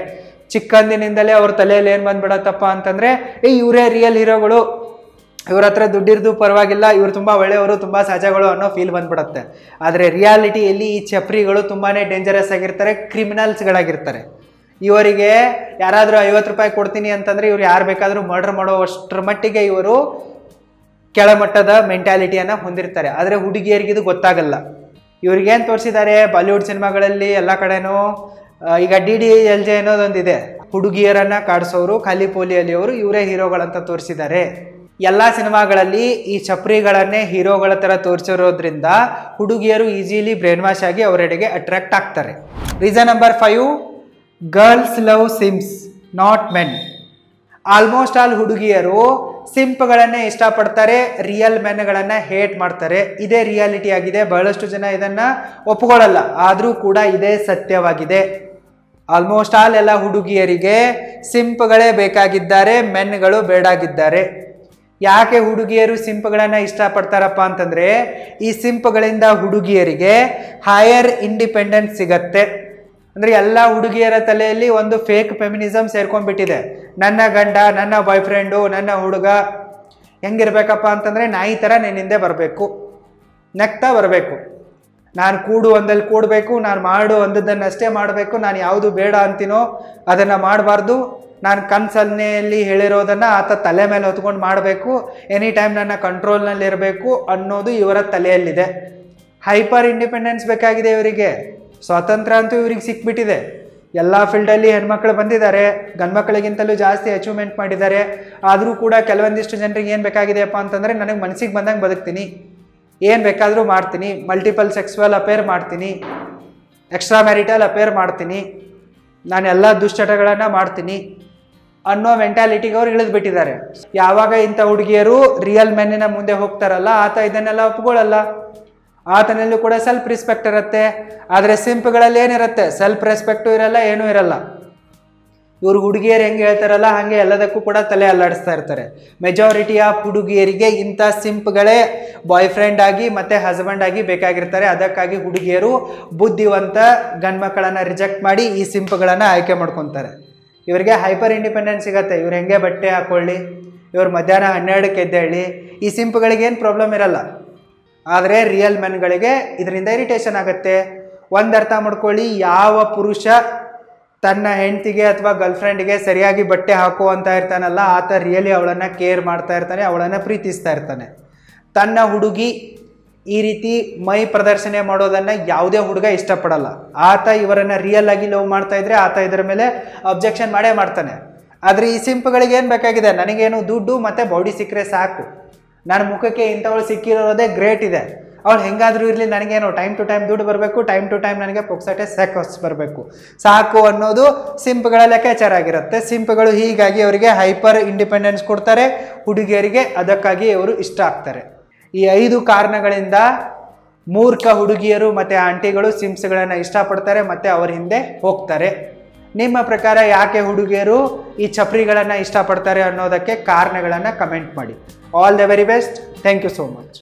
ಚಿಕ್ಕಂದಿನಿಂದಲೇ ಅವ್ರ ತಲೆಯಲ್ಲಿ ಏನು ಬಂದ್ಬಿಡತ್ತಪ್ಪ ಅಂತಂದರೆ, ಇವರೇ ರಿಯಲ್ ಹೀರೋಗಳು, ಇವ್ರ ಹತ್ರ ದುಡ್ಡಿರ್ದು ಪರವಾಗಿಲ್ಲ, ಇವ್ರು ತುಂಬ ಒಳ್ಳೆಯವರು, ತುಂಬ ಸಹಜಗಳು ಅನ್ನೋ ಫೀಲ್ ಬಂದ್ಬಿಡುತ್ತೆ. ಆದರೆ ರಿಯಾಲಿಟಿಯಲ್ಲಿ ಈ ಚಪ್ರಿಗಳು ತುಂಬಾ ಡೇಂಜರಸ್ ಆಗಿರ್ತಾರೆ, ಕ್ರಿಮಿನಲ್ಸ್ಗಳಾಗಿರ್ತಾರೆ. ಇವರಿಗೆ ಯಾರಾದರೂ 50 ರೂಪಾಯಿ ಕೊಡ್ತೀನಿ ಅಂತಂದರೆ ಇವ್ರು ಯಾರು ಬೇಕಾದರೂ ಮರ್ಡರ್ ಮಾಡೋವಷ್ಟರ ಮಟ್ಟಿಗೆ ಇವರು ಕೆಳಮಟ್ಟದ ಮೆಂಟ್ಯಾಲಿಟಿಯನ್ನು ಹೊಂದಿರ್ತಾರೆ. ಆದರೆ ಹುಡುಗಿಯರಿಗೆ ಇದು ಗೊತ್ತಾಗಲ್ಲ. ಇವ್ರಿಗೇನು ತೋರಿಸಿದ್ದಾರೆ ಬಾಲಿವುಡ್ ಸಿನಿಮಾಗಳಲ್ಲಿ ಎಲ್ಲ ಕಡೆನೂ, ಈಗ DDLJ ಅನ್ನೋದೊಂದಿದೆ, ಹುಡುಗಿಯರನ್ನು ಕಾಡಿಸೋರು, ಖಾಲಿ ಪೋಲಿಯಲ್ಲಿ ಅವರು ಇವರೇ ಹೀರೋಗಳಂತ ತೋರಿಸಿದ್ದಾರೆ. ಎಲ್ಲ ಸಿನಿಮಾಗಳಲ್ಲಿ ಈ ಚಪ್ರಿಗಳನ್ನೇ ಹೀರೋಗಳ ಥರ ತೋರಿಸಿರೋದ್ರಿಂದ ಹುಡುಗಿಯರು ಈಸಿಲಿ ಬ್ರೈನ್ ವಾಶ್ ಆಗಿ ಅವರೆಡೆಗೆ ಅಟ್ರಾಕ್ಟ್ ಆಗ್ತಾರೆ. Reason number 5, girls love Sims not men. Almost all ಹುಡುಗಿಯರು ಸಿಂಪ್ಗಳನ್ನೇ ಇಷ್ಟಪಡ್ತಾರೆ, ರಿಯಲ್ ಮೆನ್ಗಳನ್ನು ಹೇಟ್ ಮಾಡ್ತಾರೆ. ಇದೇ ರಿಯಾಲಿಟಿ ಆಗಿದೆ. ಬಹಳಷ್ಟು ಜನ ಇದನ್ನು ಒಪ್ಪಿಕೊಳ್ಳಲ್ಲ, ಆದರೂ ಕೂಡ ಇದೇ ಸತ್ಯವಾಗಿದೆ. ಆಲ್ಮೋಸ್ಟ್ ಆಲ್ ಎಲ್ಲ ಹುಡುಗಿಯರಿಗೆ ಸಿಂಪ್ಗಳೇ ಬೇಕಾಗಿದ್ದಾರೆ, ಮೆನ್ಗಳು ಬೇಡಾಗಿದ್ದಾರೆ. ಯಾಕೆ ಹುಡುಗಿಯರು ಸಿಂಪ್ಗಳನ್ನ ಇಷ್ಟಪಡ್ತಾರಪ್ಪ ಅಂತಂದ್ರೆ ಈ ಸಿಂಪ್ಗಳಿಂದ ಹುಡುಗಿಯರಿಗೆ ಹೈಯರ್ ಇಂಡಿಪೆಂಡೆನ್ಸ್ ಸಿಗತ್ತೆ. ಅಂದ್ರೆ ಎಲ್ಲ ಹುಡುಗಿಯರ ತಲೆಯಲ್ಲಿ ಒಂದು ಫೇಕ್ ಫೆಮಿನಿಸಮ್ ಸೇರ್ಕೊಂಡ್ಬಿಟ್ಟಿದೆ. ನನ್ನ ಗಂಡ, ನನ್ನ ಬಾಯ್ ಫ್ರೆಂಡು, ನನ್ನ ಹುಡುಗ ಹೆಂಗಿರ್ಬೇಕಪ್ಪ ಅಂತಂದ್ರೆ ನಾಯಿ ಥರ ನಿನ್ನಿಂದೆ ಬರಬೇಕು, ನಗ್ತಾ ಬರಬೇಕು, ನಾನು ಕೂಡು ಒಂದಲ್ಲಿ ಕೂಡಬೇಕು, ನಾನು ಮಾಡು ಒಂದದ್ದನ್ನಷ್ಟೇ ಮಾಡಬೇಕು, ನಾನು ಯಾವುದು ಬೇಡ ಅಂತೀನೋ ಅದನ್ನು ಮಾಡಬಾರ್ದು, ನಾನು ಕನ್ಸನ್ನೆಯಲ್ಲಿ ಹೇಳಿರೋದನ್ನು ಆತ ತಲೆ ಮೇಲೆ ಹೊತ್ಕೊಂಡು ಮಾಡಬೇಕು, ಎನಿ ಟೈಮ್ ನನ್ನ ಕಂಟ್ರೋಲ್ನಲ್ಲಿ ಇರಬೇಕು ಅನ್ನೋದು ಇವರ ತಲೆಯಲ್ಲಿದೆ. ಹೈಪರ್ ಇಂಡಿಪೆಂಡೆನ್ಸ್ ಬೇಕಾಗಿದೆ ಇವರಿಗೆ. ಸ್ವಾತಂತ್ರ್ಯ ಅಂತೂ ಇವ್ರಿಗೆ ಸಿಕ್ಬಿಟ್ಟಿದೆ. ಎಲ್ಲ ಫೀಲ್ಡಲ್ಲಿ ಹೆಣ್ಮಕ್ಳು ಬಂದಿದ್ದಾರೆ, ಗಂಡ್ಮಕ್ಳಿಗಿಂತಲೂ ಜಾಸ್ತಿ ಅಚೀವ್ಮೆಂಟ್ ಮಾಡಿದ್ದಾರೆ. ಆದರೂ ಕೂಡ ಕೆಲವೊಂದಿಷ್ಟು ಜನರಿಗೆ ಏನು ಬೇಕಾಗಿದೆಯಪ್ಪ ಅಂತಂದರೆ ನನಗೆ ಮನಸ್ಸಿಗೆ ಬಂದಂಗೆ ಬದುಕ್ತೀನಿ, ಏನು ಬೇಕಾದರೂ ಮಾಡ್ತೀನಿ, ಮಲ್ಟಿಪಲ್ ಸೆಕ್ಸುವಲ್ ಅಫೇರ್ ಮಾಡ್ತೀನಿ, ಎಕ್ಸ್ಟ್ರಾ ಮ್ಯಾರಿಟಲ್ ಅಫೇರ್ ಮಾಡ್ತೀನಿ, ನಾನು ಎಲ್ಲ ದುಶ್ಚಟಗಳನ್ನು ಮಾಡ್ತೀನಿ ಅನ್ನೋ ಮೆಂಟಾಲಿಟಿಗೆ ಅವ್ರು ಇಳಿದ್ಬಿಟ್ಟಿದ್ದಾರೆ. ಯಾವಾಗ ಇಂಥ ಹುಡುಗಿಯರು ರಿಯಲ್ ಮೆನ್ನಿನ ಮುಂದೆ ಹೋಗ್ತಾರಲ್ಲ ಆತ ಇದನ್ನೆಲ್ಲ ಒಪ್ಕೊಳ್ಳಲ್ಲ. ಆತನಲ್ಲೂ ಕೂಡ ಸೆಲ್ಫ್ ರೆಸ್ಪೆಕ್ಟ್ ಇರುತ್ತೆ. ಆದರೆ ಸಿಂಪ್ಗಳಲ್ಲಿ ಏನಿರುತ್ತೆ, ಸೆಲ್ಫ್ ರೆಸ್ಪೆಕ್ಟು ಇರಲ್ಲ, ಏನೂ ಇರಲ್ಲ. ಇವ್ರು ಹುಡುಗಿಯರು ಹೆಂಗೆ ಹೇಳ್ತಾರಲ್ಲ ಹಾಗೆ ಎಲ್ಲದಕ್ಕೂ ಕೂಡ ತಲೆ ಅಲ್ಲಾಡಿಸ್ತಾ ಇರ್ತಾರೆ. ಮೆಜಾರಿಟಿ ಆಫ್ ಹುಡುಗಿಯರಿಗೆ ಇಂಥ ಸಿಂಪ್ಗಳೇ ಬಾಯ್ ಫ್ರೆಂಡ್ ಆಗಿ ಮತ್ತು ಹಸ್ಬೆಂಡ್ ಆಗಿ ಬೇಕಾಗಿರ್ತಾರೆ. ಅದಕ್ಕಾಗಿ ಹುಡುಗಿಯರು ಬುದ್ಧಿವಂತ ಗಂಡ್ಮಕ್ಕಳನ್ನು ರಿಜೆಕ್ಟ್ ಮಾಡಿ ಈ ಸಿಂಪ್ಗಳನ್ನು ಆಯ್ಕೆ ಮಾಡ್ಕೊತಾರೆ. ಇವರಿಗೆ ಹೈಪರ್ ಇಂಡಿಪೆಂಡೆನ್ಸ್ ಸಿಗತ್ತೆ. ಇವ್ರು ಹೆಂಗೆ ಬಟ್ಟೆ ಹಾಕ್ಕೊಳ್ಳಿ, ಇವ್ರು ಮಧ್ಯಾಹ್ನ 12ಕ್ಕೆ ಎದ್ದೇಳಿ, ಈ ಸಿಂಪ್ಗಳಿಗೆ ಏನು ಪ್ರಾಬ್ಲಮ್ ಇರಲ್ಲ. ಆದರೆ ರಿಯಲ್ ಮೆನ್ಗಳಿಗೆ ಇದರಿಂದ ಇರಿಟೇಷನ್ ಆಗುತ್ತೆ. ಒಂದು ಅರ್ಥ ಮಾಡ್ಕೊಳ್ಳಿ, ಯಾವ ಪುರುಷ ತನ್ನ ಹೆಂಡತಿಗೆ ಅಥವಾ ಗರ್ಲ್ಫ್ರೆಂಡ್ಗೆ ಸರಿಯಾಗಿ ಬಟ್ಟೆ ಹಾಕುವಂತ ಇರ್ತಾನಲ್ಲ ಆತ ರಿಯಲಿ ಅವಳನ್ನು ಕೇರ್ ಮಾಡ್ತಾ ಇರ್ತಾನೆ, ಅವಳನ್ನು ಪ್ರೀತಿಸ್ತಾ ಇರ್ತಾನೆ. ತನ್ನ ಹುಡುಗಿ ಈ ರೀತಿ ಮೈ ಪ್ರದರ್ಶನ ಮಾಡೋದನ್ನು ಯಾವುದೇ ಹುಡುಗ ಇಷ್ಟಪಡಲ್ಲ. ಆತ ಇವರನ್ನು ರಿಯಲ್ ಆಗಿ ಲವ್ ಮಾಡ್ತಾ ಇದ್ರೆ ಆತ ಇದರ ಮೇಲೆ ಅಬ್ಜೆಕ್ಷನ್ ಮಾಡೇ ಮಾಡ್ತಾನೆ. ಆದರೆ ಈ ಸಿಂಪ್ಗಳಿಗೆ ಏನು ಬೇಕಾಗಿದೆ, ನನಗೇನು ದುಡ್ಡು ಮತ್ತು ಬಾಡಿ ಸಿಕ್ಕರೆ ಸಾಕು, ನನ್ನ ಮುಖಕ್ಕೆ ಇಂಥವಳು ಸಿಕ್ಕಿರೋದೇ ಗ್ರೇಟ್ ಇದೆ, ಅವಳು ಹೆಂಗಾದರೂ ಇರಲಿ, ನನಗೇನು ಟೈಮ್ ಟು ಟೈಮ್ ದುಡ್ಡು ಬರಬೇಕು, ಟೈಮ್ ಟು ಟೈಮ್ ನನಗೆ ಪುಕ್ಸಟೆ ಸೆಕ್ಸ್ ಬರಬೇಕು ಸಾಕು ಅನ್ನೋದು ಸಿಂಪ್ಗಳ ಲೆಕ್ಕಾಚಾರ ಆಗಿರುತ್ತೆ. ಸಿಂಪ್ಗಳು ಹೀಗಾಗಿ ಅವರಿಗೆ ಹೈಪರ್ ಇಂಡಿಪೆಂಡೆನ್ಸ್ ಕೊಡ್ತಾರೆ, ಹುಡುಗಿಯರಿಗೆ ಅದಕ್ಕಾಗಿ ಇವರು ಇಷ್ಟ ಆಗ್ತಾರೆ. ಈ 5 ಕಾರಣಗಳಿಂದ ಮೂರ್ಖ ಹುಡುಗಿಯರು ಮತ್ತು ಆಂಟಿಗಳು ಸಿಂಪ್ಸ್ಗಳನ್ನು ಇಷ್ಟಪಡ್ತಾರೆ ಮತ್ತು ಅವರ ಹಿಂದೆ ಹೋಗ್ತಾರೆ. ನಿಮ್ಮ ಪ್ರಕಾರ ಯಾಕೆ ಹುಡುಗಿಯರು ಈ ಚಪ್ರಿಗಳನ್ನು ಇಷ್ಟಪಡ್ತಾರೆ ಅನ್ನೋದಕ್ಕೆ ಕಾರಣಗಳನ್ನು ಕಮೆಂಟ್ ಮಾಡಿ. All the very best. Thank you so much.